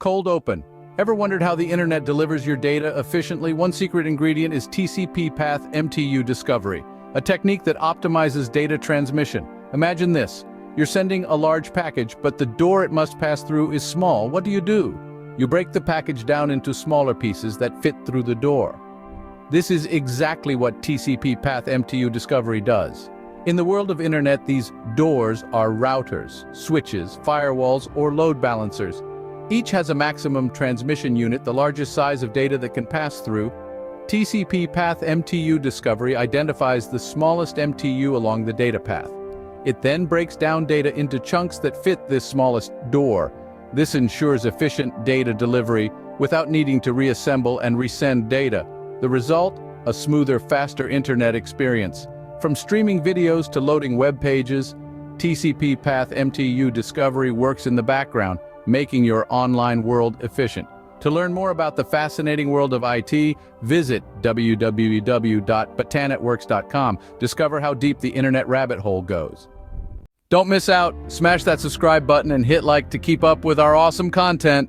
Cold open. Ever wondered how the internet delivers your data efficiently? One secret ingredient is TCP path MTU discovery, a technique that optimizes data transmission. Imagine this. You're sending a large package, but the door it must pass through is small. What do? You break the package down into smaller pieces that fit through the door. This is exactly what TCP path MTU discovery does. In the world of internet, these doors are routers, switches, firewalls, or load balancers. Each has a maximum transmission unit, the largest size of data that can pass through. TCP path MTU discovery identifies the smallest MTU along the data path. It then breaks down data into chunks that fit this smallest door. This ensures efficient data delivery without needing to reassemble and resend data. The result? A smoother, faster internet experience. From streaming videos to loading web pages, TCP path MTU discovery works in the background, making your online world efficient. To learn more about the fascinating world of IT, visit www.batanetworks.com. Discover how deep the internet rabbit hole goes. Don't miss out. Smash that subscribe button and hit like to keep up with our awesome content.